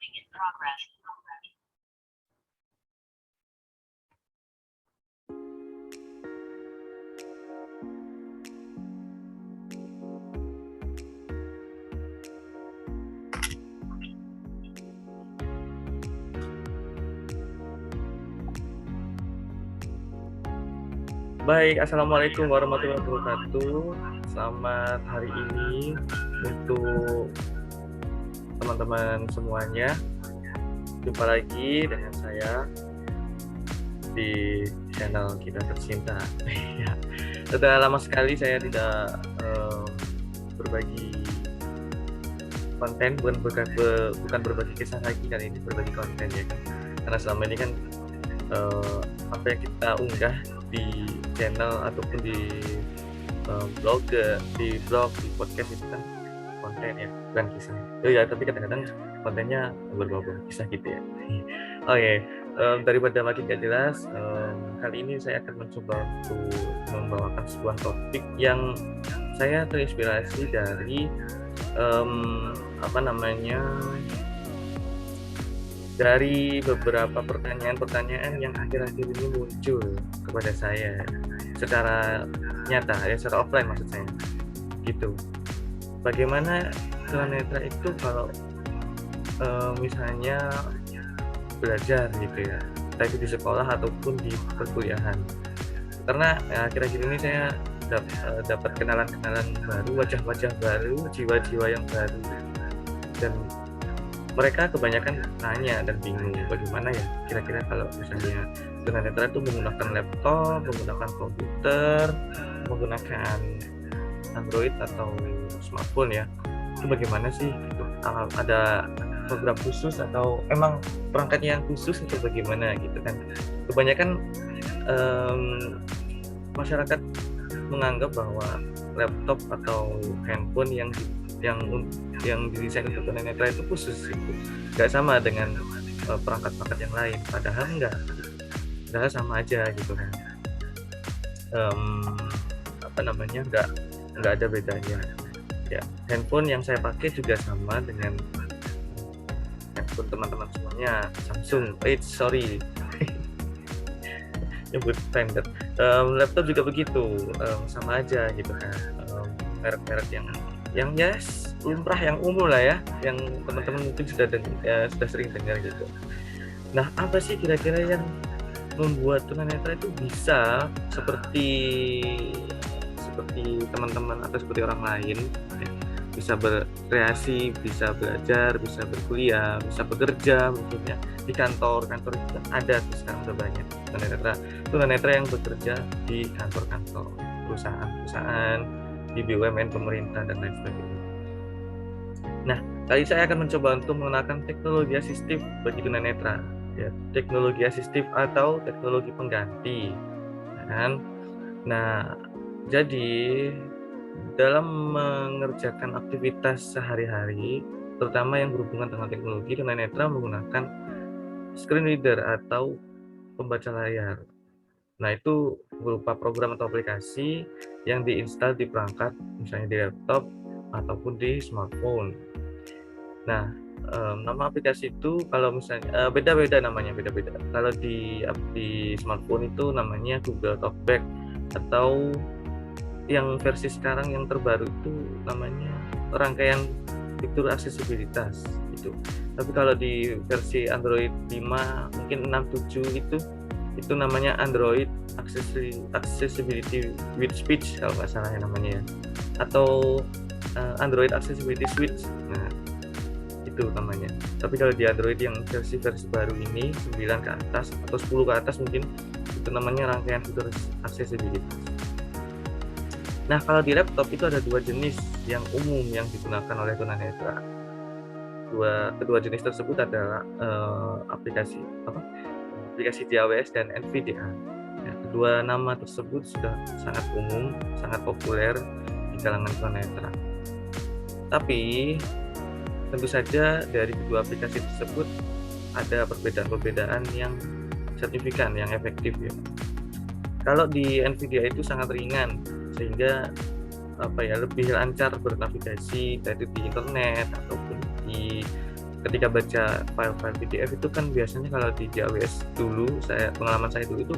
Baik, Assalamualaikum warahmatullahi wabarakatuh. Selamat hari ini untuk teman-teman semuanya. Jumpa lagi dengan saya di channel kita tercinta. Ya, sudah lama sekali saya tidak berbagi konten, bukan berbagi kisah lagi, kali ini berbagi konten ya kan. Karena selama ini kan apa yang kita unggah di channel ataupun di blog, di podcast itu kan konten ya, bukan kisah. Ya, tapi kadang-kadang kontennya berbau kisah gitu ya. Oke, daripada makin gak jelas, kali ini saya akan mencoba untuk membawakan sebuah topik yang saya terinspirasi dari dari beberapa pertanyaan-pertanyaan yang akhir-akhir ini muncul kepada saya secara nyata ya, secara offline maksud saya gitu. Bagaimana tunanetra itu kalau misalnya belajar gitu ya, baik di sekolah ataupun di perkuliahan. Karena ya, akhir-akhir ini saya dapat kenalan-kenalan baru, wajah-wajah baru, jiwa-jiwa yang baru, dan mereka kebanyakan tanya dan bingung bagaimana ya kira-kira kalau misalnya tunanetra itu menggunakan laptop, menggunakan komputer, menggunakan Android atau smartphone ya, itu bagaimana sih gitu. Ada program khusus atau emang perangkatnya yang khusus atau bagaimana gitu kan. Kebanyakan masyarakat menganggap bahwa laptop atau handphone yang didesain untuk tunanetra itu khusus gitu. Nggak sama dengan perangkat-perangkat yang lain, padahal padahal sama aja gitu kan. Nggak ada bedanya ya. Handphone yang saya pakai juga sama dengan handphone teman-teman semuanya, Samsung. Nyebut vendor. Laptop juga begitu, sama aja gitu kan. Merek-merek yang yes, lumrah, yang umum lah ya, yang teman-teman mungkin sudah sering dengar gitu. Nah, apa sih kira-kira yang membuat tunanetra itu bisa seperti teman-teman atau seperti orang lain ya, bisa berkreasi, bisa belajar, bisa berkuliah, bisa bekerja mungkin ya di kantor itu ada tuh sekarang udah banyak tunanetra yang bekerja di kantor-kantor perusahaan, di BUMN pemerintah dan lain sebagainya. Nah, kali saya akan mencoba untuk menggunakan teknologi asistif bagi tunanetra ya, teknologi asistif atau teknologi pengganti kan. Nah, jadi dalam mengerjakan aktivitas sehari-hari terutama yang berhubungan dengan teknologi, tunanetra menggunakan screen reader atau pembaca layar. Nah, itu berupa program atau aplikasi yang diinstal di perangkat, misalnya di laptop ataupun di smartphone. Nah, nama aplikasi itu kalau misalnya beda-beda namanya, beda-beda. Kalau di smartphone itu namanya Google Talkback, atau yang versi sekarang yang terbaru itu namanya rangkaian fitur aksesibilitas gitu. Tapi kalau di versi Android 5 mungkin 6.7 itu namanya Android Accessibility with Speech kalau nggak salah ya namanya ya, atau Android Accessibility Suite. Nah, itu namanya. Tapi kalau di Android yang versi baru ini 9 ke atas atau 10 ke atas mungkin itu namanya rangkaian fitur aksesibilitas. Nah, kalau di laptop itu ada dua jenis yang umum yang digunakan oleh tunanetra. Kedua jenis tersebut adalah aplikasi JAWS dan NVDA. Ya, kedua nama tersebut sudah sangat umum, sangat populer di kalangan tunanetra. Tapi tentu saja dari kedua aplikasi tersebut ada perbedaan-perbedaan yang signifikan, yang efektif ya. Kalau di NVDA itu sangat ringan sehingga lebih lancar bernavigasi, baik di internet ataupun di ketika baca file-file PDF itu kan biasanya kalau di AWS dulu, pengalaman saya dulu itu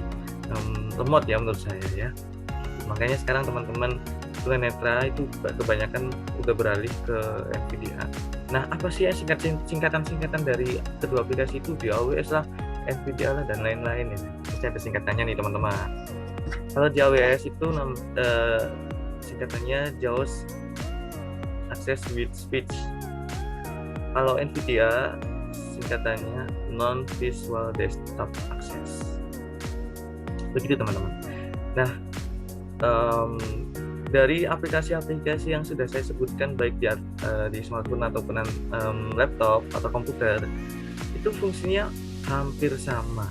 lemot ya menurut saya ya. Makanya sekarang teman-teman tunanetra itu kebanyakan udah beralih ke NVIDIA. Nah, apa sih ya singkatan-singkatan dari kedua aplikasi itu? Di AWS lah, NVIDIA lah, dan lain-lain ya. Pasti ada singkatannya nih teman-teman. Kalau di AWS itu singkatannya JAWS Access with Speech. Kalau NVIDIA singkatannya Non-Visual Desktop Access. Begitu teman-teman. Nah, dari aplikasi-aplikasi yang sudah saya sebutkan baik di smartphone ataupun laptop atau komputer, itu fungsinya hampir sama,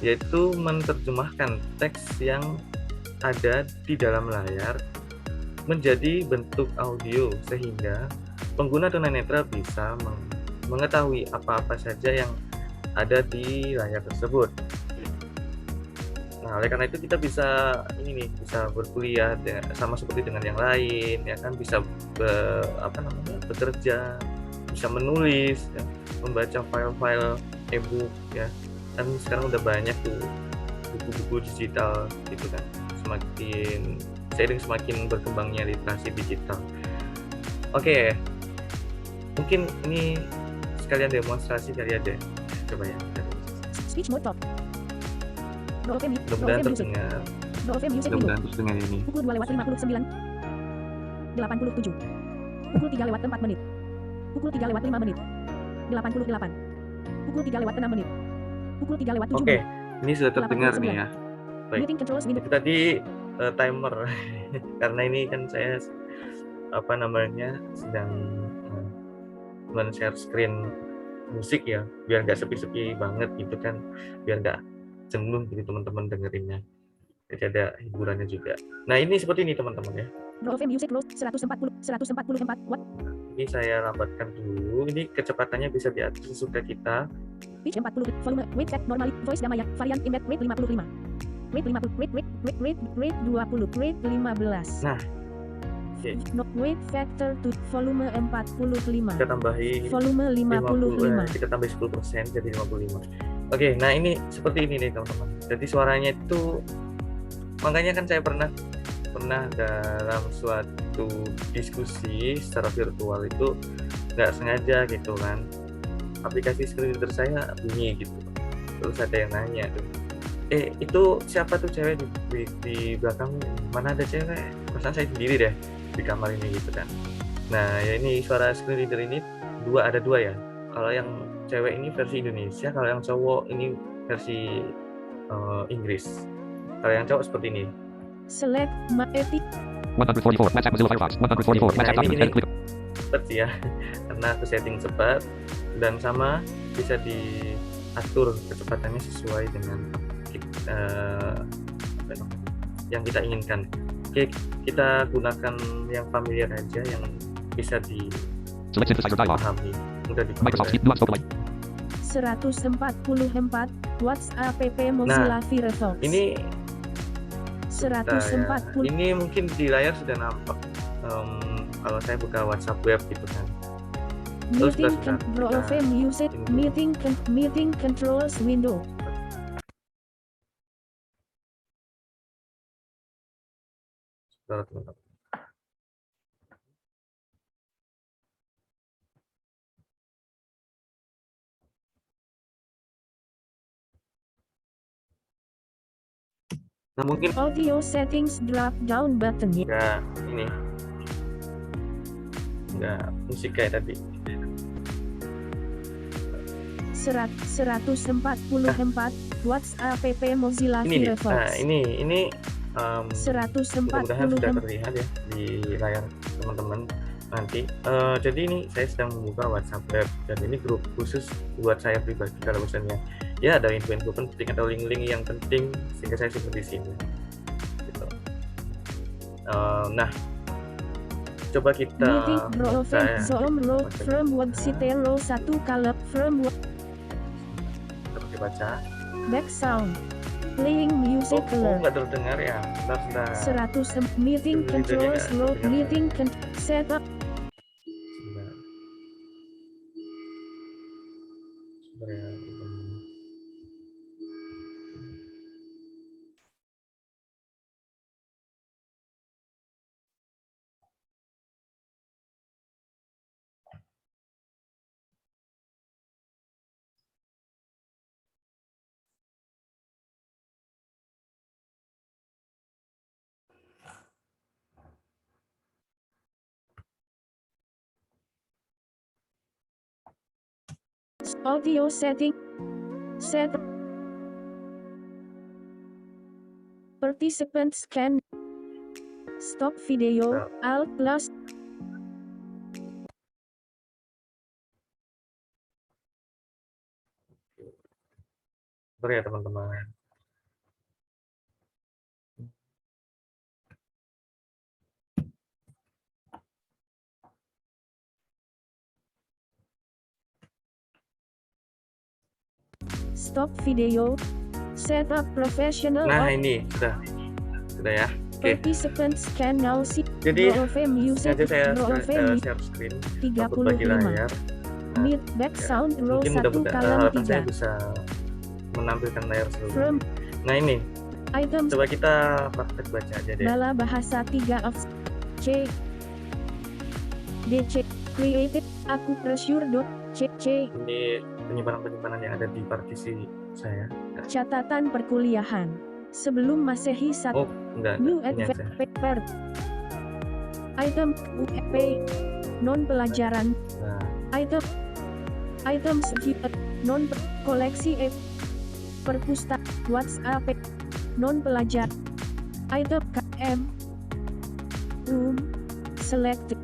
yaitu menerjemahkan teks yang ada di dalam layar menjadi bentuk audio sehingga pengguna tunanetra bisa mengetahui apa-apa saja yang ada di layar tersebut. Nah, oleh karena itu kita bisa bisa berkuliah sama seperti dengan yang lain, ya kan, bisa bekerja, bisa menulis, ya, membaca file-file e-book, ya. Kan sekarang udah banyak tuh buku-buku digital gitu kan. Semakin berkembangnya literasi digital. Oke. Mungkin ini sekalian demonstrasi kali aja. Coba ya. Speech mode top. Mudah-mudahan terdengar. Mudah-mudahan terdengar ini. Pukul 2:59. 87. Pukul 3:04 menit. Pukul 3:05 menit. 88. Pukul 3:06 menit. Pukul 3:07 menit. Oke, ini sudah terdengar nih ya. Baik. Itu tadi timer. Karena ini kan saya sedang men-share screen musik ya, biar nggak sepi-sepi banget gitu kan, biar nggak jenuh gitu teman-teman dengerinnya. Jadi ada hiburannya juga. Nah, ini seperti ini teman-teman ya. Music low 144 watt. Ini saya lambatkan dulu. Ini kecepatannya bisa diatur sesuka kita. Pitch 40, volume, weight check, normal, voice Damaya, varian embed, rate 55. Rate 50, rate 20, rate 15. Nah, okay. No, weight factor to volume 45. Kita tambahi volume 55. Kita tambah 10% jadi 55. Oke, nah ini seperti ini nih teman-teman. Jadi suaranya itu, makanya kan saya pernah dalam suatu diskusi secara virtual itu nggak sengaja gitu kan, aplikasi screen reader saya bunyi gitu. Terus ada yang nanya tuh, itu siapa tuh cewek di belakang, mana ada cewek? Perasaan saya sendiri deh di kamar ini gitu kan. Nah ya, ini suara screen reader ini ada dua ya. Kalau yang cewek ini versi Indonesia, kalau yang cowok ini versi Inggris. Kalau yang cowok seperti ini. Select my epic 144 match Mozilla Firefox 144 match ini cepat sih ya, karena aku setting cepat dan sama bisa diatur kecepatannya sesuai dengan yang kita inginkan. Oke, kita gunakan yang familiar aja, yang bisa dipahami, mudah dipahami. 144 WhatsApp Mozilla Firefox. Ini 140. Ini mungkin di layar sudah nampak kalau saya buka WhatsApp web gitu kan. Meeting controls window. Nah, mungkin audio settings drop down button-nya. Ya, ini. Enggak musik kayak tadi. 144 WhatsApp Mozilla Firefox. Nah, ini 140. mudah-mudahan sudah terlihat ya di layar teman-teman nanti. Jadi ini saya sedang membuka WhatsApp web dan ini grup khusus buat saya pribadi. Kalau misalnya ya ada info-info penting atau link-link yang penting sehingga saya simpan di sini. Gitu. Nah, coba kita baca. Back sound. Playing music alert. Nggak terdengar ya. Bentar. 100 meeting controls load meeting setup. Sebentar ya, teman-teman. Audio setting. Set. Participants can stop video. Alt plus. Sebentar ya teman-teman. Stop video. Setup professional. Nah ini sudah ya. Oke. Participants can now see. Jadi music. sengaja saya share screen untuk bagi 35. layar. Mid back sound row Mungkin 1 mudah-mudahan kalam harapan saya 3. bisa menampilkan layar seluruh. From Nah ini items. coba kita praktek baca aja deh. Bala bahasa 3 of C DC created aku pressure dot C Ini penyimpanan yang ada di partisi saya. catatan perkuliahan sebelum Masehi 1 Oh enggak, New ini aja. Advent paper item UP non pelajaran Nah, items non koleksi perpustakaan WhatsApp non pelajar item KM selected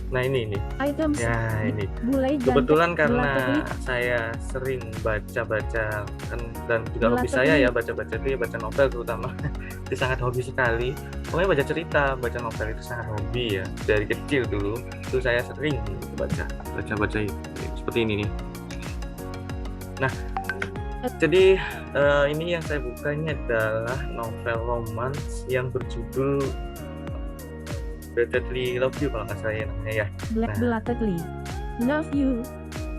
nah ini items ya ini mulai kebetulan karena Belateli. saya sering baca-baca kan, dan juga hobi Belateli. saya ya baca-baca itu ya baca novel terutama. Itu sangat hobi sekali, pokoknya baca cerita, baca novel itu sangat hobi ya dari kecil dulu. Itu saya sering baca seperti ini nih. Nah jadi ini yang saya buka ini adalah novel romance yang berjudul Belatedly Love You kalau nggak salah ya namanya ya. Belatedly Love You.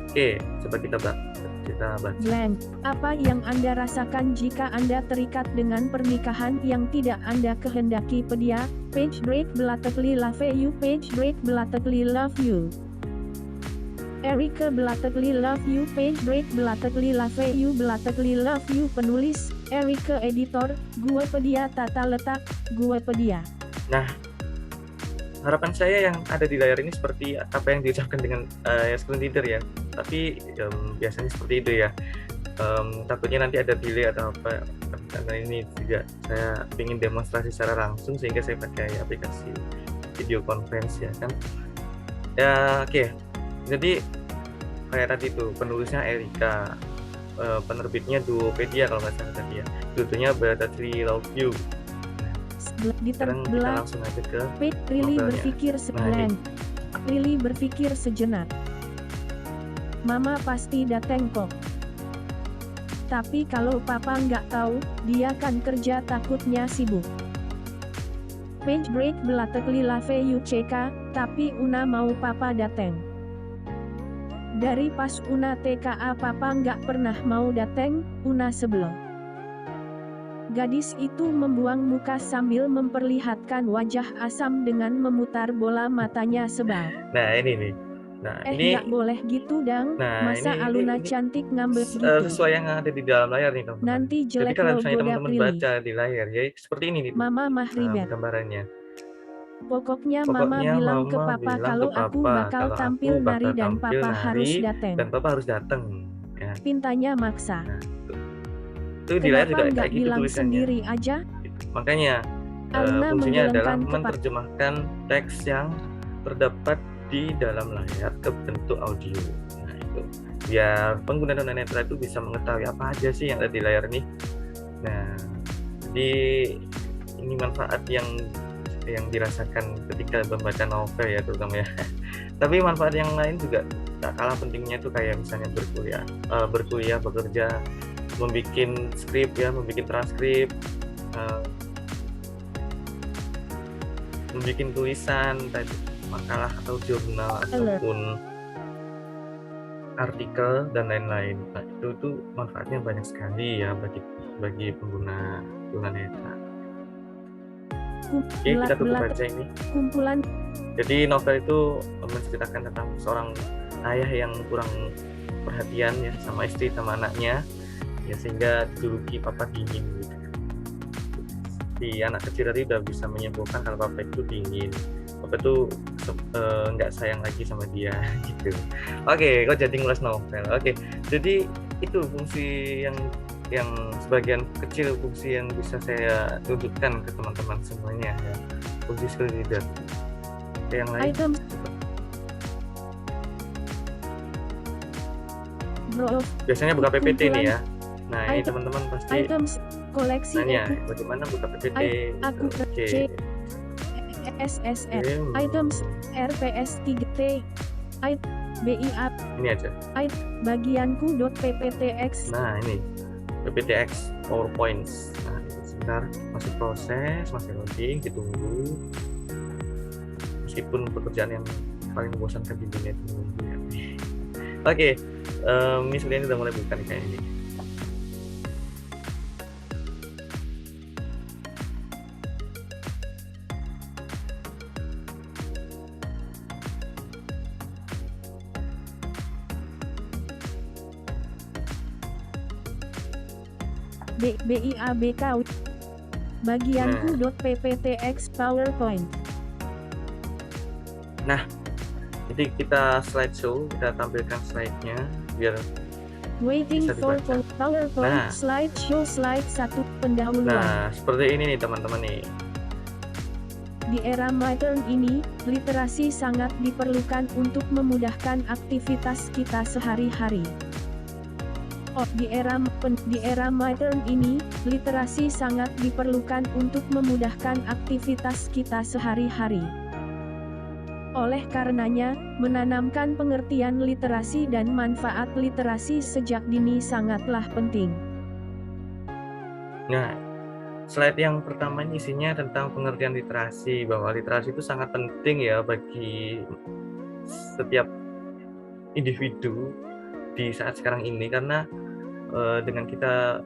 Oke, coba kita baca. Blank. Apa yang Anda rasakan jika Anda terikat dengan pernikahan yang tidak Anda kehendaki? Pedia. Page break Belatedly Love You. Page break Belatedly Love You. Erika Belatedly Love You. Page break Belatedly Love You. Belatedly Love You. Penulis Erika. Editor Guepedia. Tata letak Guepedia. Nah, harapan saya yang ada di layar ini seperti apa yang diucapkan dengan screen reader ya. Tapi biasanya seperti itu ya. Takutnya nanti ada delay atau apa. Karena ini juga saya ingin demonstrasi secara langsung sehingga saya pakai aplikasi video conference ya kan. Ya oke. Jadi kayak tadi tuh penulisnya Erika, penerbitnya Duopedia kalau nggak salah tadi ya. Judulnya Belatedly Love You. Sekarang kita langsung aja ke Lily novelnya. berpikir sejenak. Lily berpikir sejenak. Mama pasti dateng kok. Tapi kalau papa nggak tahu, dia kan kerja takutnya sibuk. Page break Belatedly Love You CK, tapi Una mau papa dateng. Dari pas Una TKA papa nggak pernah mau dateng, Una sebel. Gadis itu membuang muka sambil memperlihatkan wajah asam dengan memutar bola matanya sebal. Nah ini nih. Nah ini Nggak boleh gitu dang, Nah, masa ini- Aluna ini- cantik ngambek gitu. sesuai yang ada di dalam layar nih teman-teman. Nanti Jadi jelek kalau lo misalnya goda teman-teman Prilly. baca di layar ya seperti ini nih Mama mah ribet. gambarannya. Pokoknya mama bilang ke papa kalau aku bakal tampil nari dan papa harus dateng. Dan papa harus datang. Ya. Pintanya maksa. Nah, itu di layar Kenapa juga nggak kayak gitu bilang tulisannya. sendiri aja? Makanya Aluna fungsinya adalah menggelengkan kepala. menerjemahkan teks yang terdapat di dalam layar ke bentuk audio. Nah itu biar pengguna tunanetra itu bisa mengetahui apa aja sih yang ada di layar ini. Nah jadi ini manfaat yang dirasakan ketika membaca novel ya terutama ya. Tapi manfaat yang lain juga tak kalah pentingnya itu kayak misalnya berkuliah, bekerja, membuat skrip ya, membuat transkrip, membuat tulisan, makalah atau jurnal ataupun artikel dan lain-lain. Nah, itu manfaatnya banyak sekali ya bagi pengguna tunanetra. Oke, kita tutup aja ini. Kumpulan. Jadi novel itu menceritakan tentang seorang ayah yang kurang perhatian ya sama istri sama anaknya, ya sehingga dijuluki papa dingin gitu. Di anak kecil tadi udah bisa menyimpulkan kalau papa itu dingin, papa itu nggak sayang lagi sama dia gitu. Oke, kok jadi ngulas novel. Oke, jadi itu fungsi yang sebagian kecil fungsi yang bisa saya tunjukkan ke teman-teman semuanya ya, fungsi skill leader. Yang lain Item. biasanya buka PPT nih ya. Nah, ini teman-teman pasti items koleksi nanya bagaimana buka PPT. Aku Oke. SSR items RPS 3T BIA Ini aja. bagianku.pptx. Nah, ini PPTX PowerPoints. Nah, itu sebentar masih proses, masih loading, ditunggu. Meskipun pekerjaan yang paling membosankan di dunia itu menunggu ya. Oke, misalnya ini udah mulai buka nih kayak ini. BIABK bagianku.pptx PowerPoint. Nah, jadi kita slideshow, kita tampilkan slide-nya biar Waiting bisa for dibaca. PowerPoint Nah. slideshow slide 1 pendahuluan. Nah, seperti ini nih teman-teman nih. Di era modern ini, literasi sangat diperlukan untuk memudahkan aktivitas kita sehari-hari. Di era modern ini, literasi sangat diperlukan untuk memudahkan aktivitas kita sehari-hari. Oleh karenanya, menanamkan pengertian literasi dan manfaat literasi sejak dini sangatlah penting. Nah, slide yang pertama ini isinya tentang pengertian literasi, bahwa literasi itu sangat penting ya bagi setiap individu di saat sekarang ini, karena dengan kita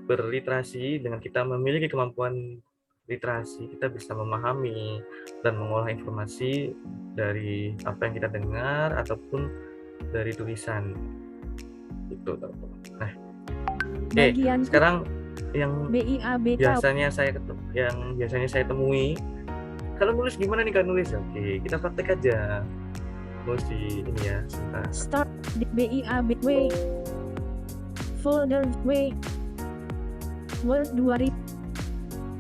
berliterasi, dengan kita memiliki kemampuan literasi, kita bisa memahami dan mengolah informasi dari apa yang kita dengar ataupun dari tulisan itu. Nah, oke, sekarang yang biasanya saya temui, kalau nulis gimana nih kan nulis? Oke, kita praktek aja. Nulis di ini ya, sebentar. Start BIABW folder W Word 2000.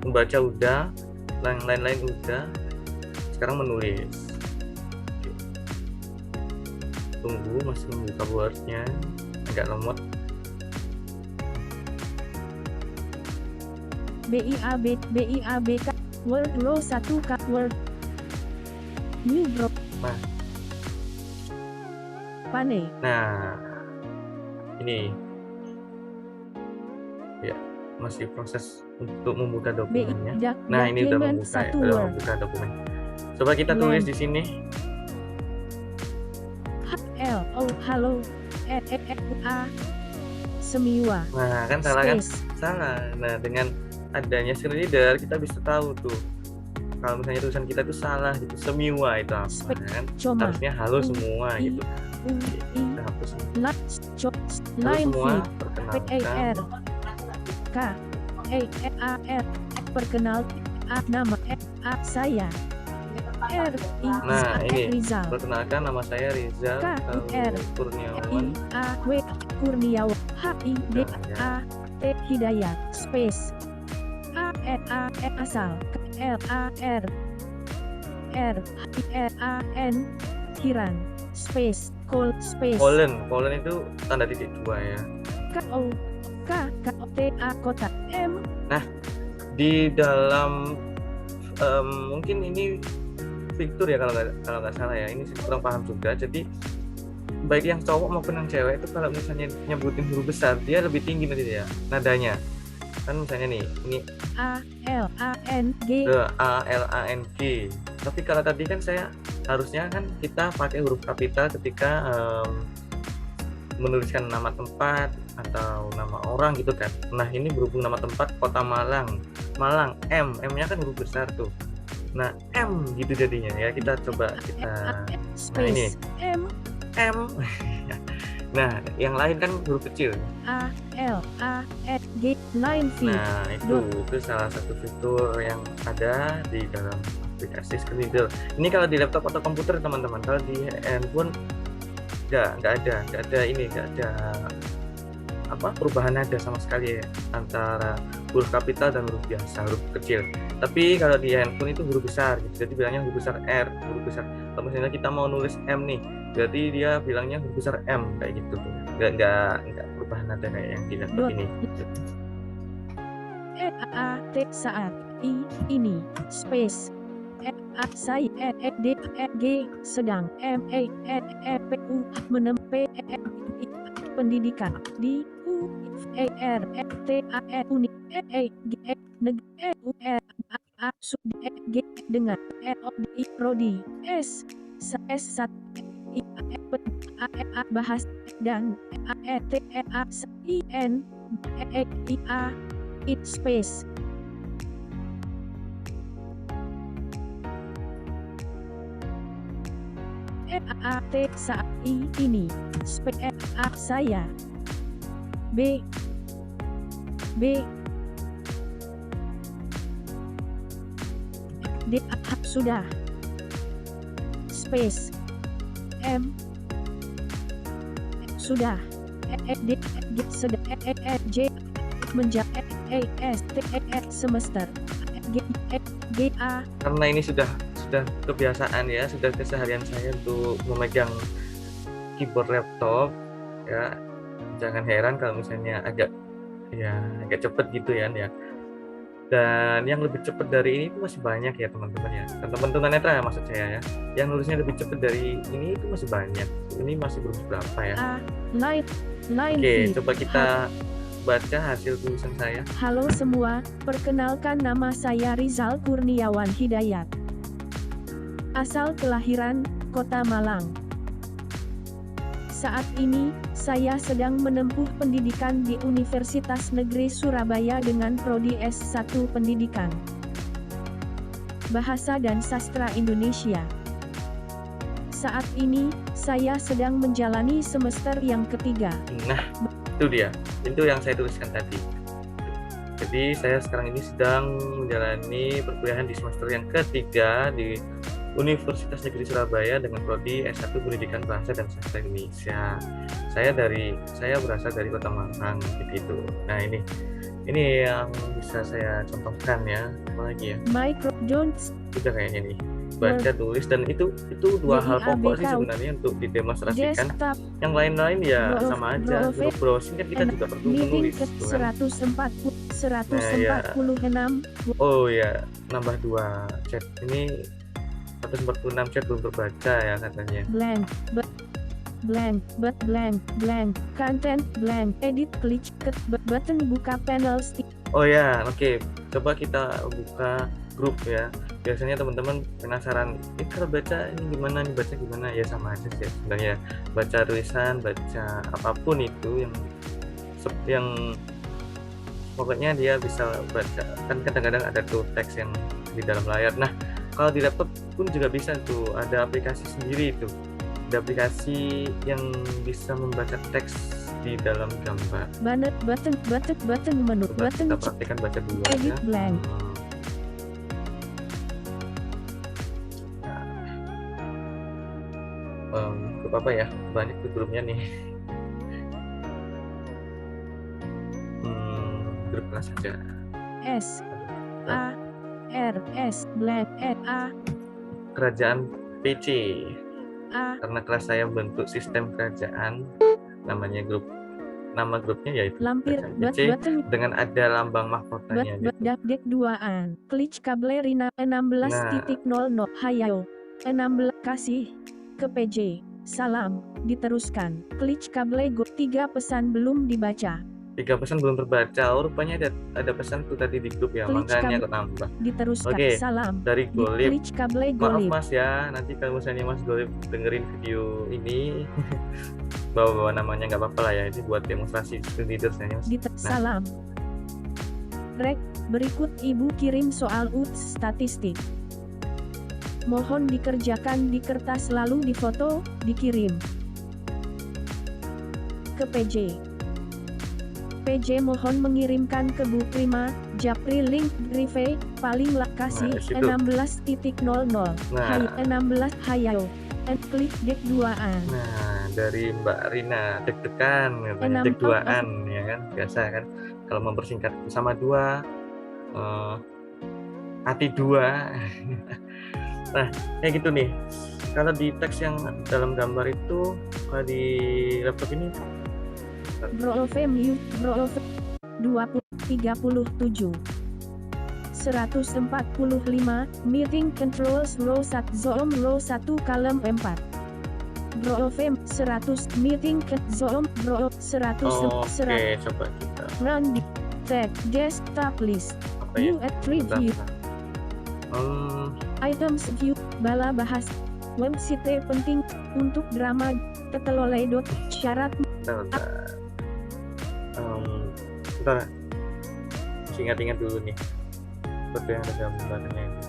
Membaca udah, lain-lain udah, sekarang menulis. Oke. Tunggu, masih membuka Word-nya, agak lemot. BIABK Word row 1 Word New drop. Nah. Pane. Nah, ini ya masih proses untuk membuka dokumennya. Nah, ini udah membuka, membuka dokumen. Coba kita tulis di sini. Halo A Semiwa. Nah, kan salah kan? Salah. Nah, dengan adanya skill leader kita bisa tahu tuh kalau misalnya tulisan kita itu salah gitu. Semiwa itu apa kan? Harusnya halo semua gitu. Kita hapus halo semua, perkenalkan. Perkenal nama saya Nah, ini Rizal. perkenalkan nama saya Rizal Kurniawan. Kurniawan Hidayat space asal LAN Kiran space Polen itu tanda titik 2 ya. Kota M. Nah, di dalam mungkin ini fitur ya kalau nggak salah ya, ini kurang paham juga. Jadi baik yang cowok maupun yang cewek itu kalau misalnya nyebutin huruf besar dia lebih tinggi nanti ya nadanya. Kan misalnya nih, ini ALANG. Tapi kalau tadi kan saya harusnya kan kita pakai huruf kapital ketika menuliskan nama tempat atau nama orang gitu kan. Nah ini berhubung nama tempat Kota Malang, M-nya kan huruf besar tuh. Nah M gitu jadinya ya, kita coba kita, nah ini M nah yang lain kan huruf kecil. A L A S G 9 V. Nah itu salah satu fitur yang ada di dalam aplikasi screen reader. Ini kalau di laptop atau komputer teman-teman, kalau di handphone nggak ada perubahan nada sama sekali ya, antara huruf kapital dan huruf biasa, huruf kecil. Tapi kalau di handphone itu huruf besar gitu, jadi bilangnya huruf besar R, huruf besar. Kalau misalnya kita mau nulis M nih, berarti dia bilangnya huruf besar M kayak gitu. Nggak perubahan nada kayak yang di laptop ini. T saat ini space saya D G sedang P U menempe pendidikan di U R T A uni G neg U R A sub G dengan prodi S 1 A bahas dan T A I N I A it space T saat ini saya B D sudah space M sudah D sedang J menjadi S T semester G A. Karena ini sudah kebiasaan ya, sudah keseharian saya untuk memegang keyboard laptop ya, jangan heran kalau misalnya agak cepet gitu ya. Dan yang lebih cepet dari ini itu masih banyak ya teman-teman ya, dan teman-teman netra ya maksud saya ya, yang nulisnya lebih cepet dari ini itu masih banyak. Ini masih belum berapa ya. Oke, coba kita baca hasil tulisan saya. Halo semua, perkenalkan nama saya Rizal Kurniawan Hidayat. Asal kelahiran, Kota Malang. Saat ini, saya sedang menempuh pendidikan di Universitas Negeri Surabaya dengan prodi S1 Pendidikan Bahasa dan Sastra Indonesia. Saat ini, saya sedang menjalani semester yang ketiga. Nah, itu dia. Itu yang saya tuliskan tadi. Jadi, saya sekarang ini sedang menjalani perkuliahan di semester yang ketiga di Universitas Negeri Surabaya dengan prodi S1 Pendidikan Bahasa dan Sastra Indonesia. Saya berasal dari Kota Malang gitu. Nah, ini yang bisa saya contohkan ya. Apalagi ya? Udah kayaknya nih. Baca, tulis, dan itu dua hal pokok sih sebenarnya untuk didemonstrasikan. Yang lain-lain ya sama aja. Untuk browsing kan kita juga perlu menulis. 146. Oh ya, nambah 2 chat. Ini 146 chat belum terbaca ya katanya. Blank, content blank, edit, klik button buka panel stick. Oh ya, oke. Coba kita buka grup ya. Biasanya teman-teman penasaran, kalau baca ini gimana nih, baca gimana ya, sama aja sih sebenarnya. Baca tulisan, baca apapun itu yang pokoknya dia bisa baca. Kan kadang-kadang ada tuh teks yang di dalam layar. Nah, kalau di laptop pun juga bisa tuh, ada aplikasi sendiri itu. Ada aplikasi yang bisa membaca teks di dalam gambar. Button menu. Kita praktekkan baca dulu edit ya. Blank. Grup apa ya? Banyak tuh grupnya nih. Grup kelas saja. S A R S blank A Kerajaan PC. A Karena kelas saya bentuk sistem kerajaan, namanya nama grupnya yaitu lampir PC dengan ada lambang mahkotanya gitu. Dek 2an. Klik kabel Rina 16.00 Hayo 16 kasih ke PJ. Salam, diteruskan. Klik kabel Go 3 pesan belum dibaca. 3 pesan belum terbaca. Oh, rupanya ada pesan tuh tadi di grup ya, makanya kok nambah. Diteruskan. Oke, salam dari Golib. Klik kabel Maaf Golib. Mas ya, nanti kalau misalnya Mas Golib dengerin video ini bawa namanya nggak apa-apa lah ya, ini buat demonstrasi screen readersnya Mas. Salam. Rek, berikut Ibu kirim soal UTS statistik. Mohon dikerjakan di kertas lalu difoto, dikirim ke PJ. PJ mohon mengirimkan ke Bu Prima, Japri link drive, paling kasih Nah, di situ. 16.00. Hai 16 hayo. Klik dek 2an. Nah, dari Mbak Rina, deg-degan katanya, deg 2an ya kan, biasa kan kalau mempersingkat sama 2 hati 2. Nah, kayak gitu nih. Kalau di teks yang dalam gambar itu, kalau di laptop ini Browse 20 37 145 meeting controls row 1 zoom row 1 kolom 4 Browse 100 meeting zoom row 100 Oke, coba kita run tag desktop list apa ya? view at review items view bala bahas website penting untuk drama ketelolai syarat bentar, ingat-ingat dulu nih seperti yang ada gambarnya ini.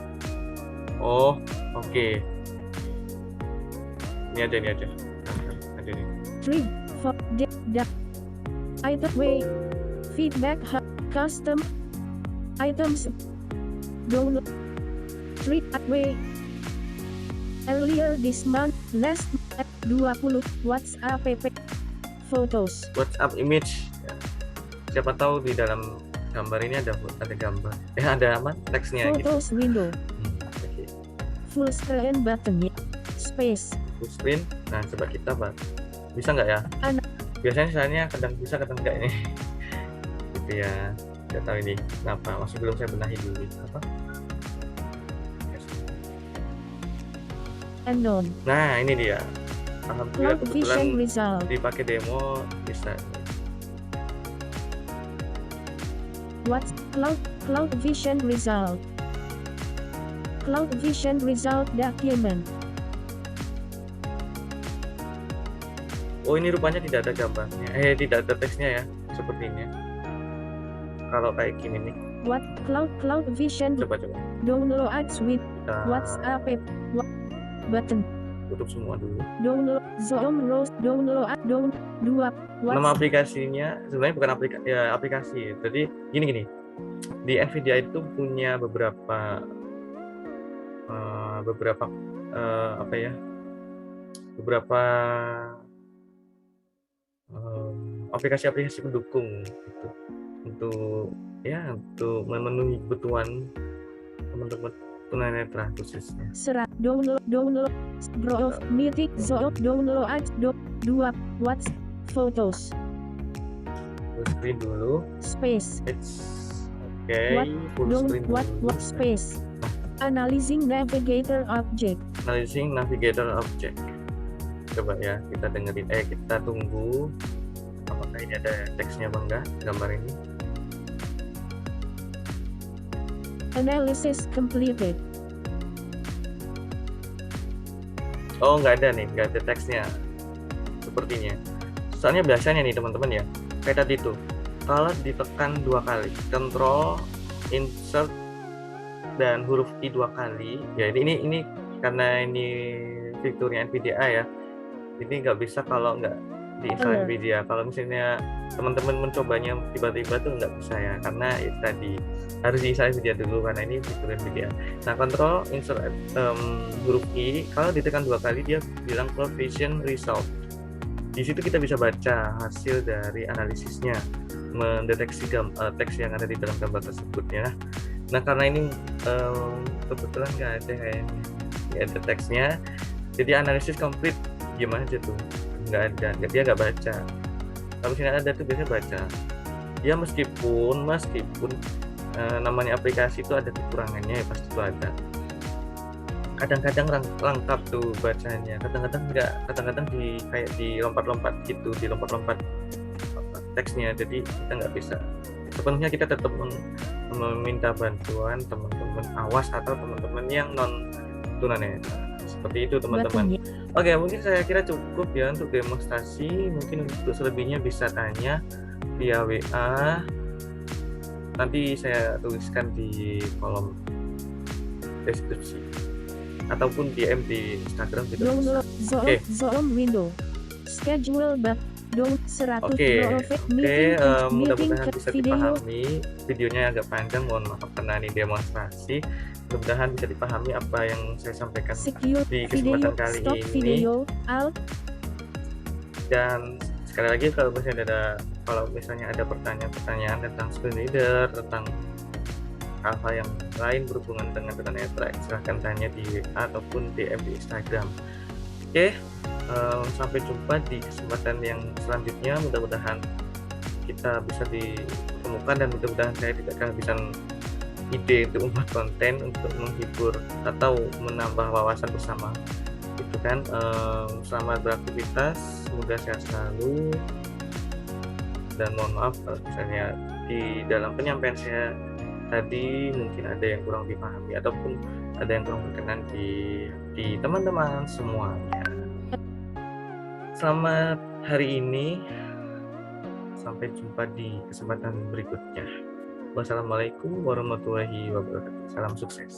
Oh, oke. Ini aja ada nih. Tree for item way feedback custom items download tree way earlier this month last 20 WhatsApp photos WhatsApp image. Siapa tahu di dalam gambar ini ada gambar. Ada apa? Teksnya photos gitu. window. Okay. Full screen button space. Full screen. Nah, coba kita bisa nggak ya? Biasanya misalnya kadang bisa kadang enggak ini. Gitu ya. Tidak tahu ini kenapa. Masih belum saya benahi dulu. Apa? Unknown. Nah, ini dia. Alhamdulillah kebetulan dipakai demo bisa. What's Cloud Vision result? Cloud Vision result document. Oh, ini rupanya tidak ada gambarnya. Tidak ada teksnya ya, sepertinya. Kalau kayak gini nih. What Cloud Vision? Coba. Download with WhatsApp button. Tutup semua dulu. Download Zoom Rose download Nama aplikasinya sebenarnya bukan aplikasi. Jadi gini. Di Nvidia itu punya beberapa aplikasi-aplikasi pendukung gitu. Untuk memenuhi kebutuhan teman-teman tunanetra khususnya. Download browse meeting Zoom download WhatsApp photos. Full screen dulu. Space. Oke, full screen dulu. What space? Analyzing navigator object. Analyzing navigator object. Coba ya, kita dengerin. Kita tunggu. Apakah ini ada teksnya apa enggak gambar ini? Analysis completed. Oh, nggak ada teksnya. Sepertinya. Soalnya biasanya nih teman-teman ya, kayak tadi tuh, kalau ditekan 2 kali, Control, Insert, dan huruf I 2 kali, ya ini karena ini fiturnya NVIDIA ya, ini nggak bisa kalau nggak diinstal NVIDIA. Kalau misalnya teman-teman mencobanya tiba-tiba tuh nggak bisa ya, karena itu tadi harus diinstal NVIDIA dulu karena ini fitur NVIDIA. Nah, Control, Insert, huruf I, kalau ditekan 2 kali dia bilang Cloud Vision Result. Di situ kita bisa baca hasil dari analisisnya, mendeteksi teks yang ada di dalam gambar tersebut ya. Nah, karena ini kebetulan nggak ada kayaknya, nggak ada teksnya, jadi analisis komplit gimana aja tuh, nggak ada, dia nggak baca. Kalau misalnya ada tuh biasanya baca. Ya meskipun namanya aplikasi itu ada kekurangannya ya, pasti itu ada. Kadang-kadang lengkap tuh bacanya, kadang-kadang enggak, kadang-kadang kayak dilompat-lompat gitu, dilompat-lompat teksnya, jadi kita nggak bisa. Sepenuhnya kita tetap meminta bantuan teman-teman awas atau teman-teman yang non tunanetra. Seperti itu teman-teman. Oke, mungkin saya kira cukup ya untuk demonstrasi. Mungkin untuk selebihnya bisa tanya via WA. Nanti saya tuliskan di kolom deskripsi ataupun DM di Instagram juga bisa. Download Oke. Zoom window. Schedule back. Down 100 Oke, meeting mudah-mudahan ke bisa video. dipahami. Videonya agak panjang, mohon maaf karena ini demonstrasi. Mudah-mudahan bisa dipahami apa yang saya sampaikan Secure di video. kesempatan kali Stop ini. video. Alt. Dan sekali lagi kalau misalnya ada pertanyaan-pertanyaan tentang screen reader, tentang hal-hal yang lain berhubungan dengan tunanetra, silahkan tanya di WA ataupun DM di Instagram. Oke, sampai jumpa di kesempatan yang selanjutnya. Mudah-mudahan kita bisa ditemukan dan mudah-mudahan saya tidak kehabisan ide untuk membuat konten untuk menghibur atau menambah wawasan bersama. Itu kan, selamat beraktivitas, semoga sehat selalu, dan mohon maaf kalau misalnya di dalam penyampaian saya tadi mungkin ada yang kurang dipahami ataupun ada yang kurang berkenan di teman-teman semuanya. Selamat hari ini, sampai jumpa di kesempatan berikutnya. Wassalamualaikum warahmatullahi wabarakatuh. Salam sukses.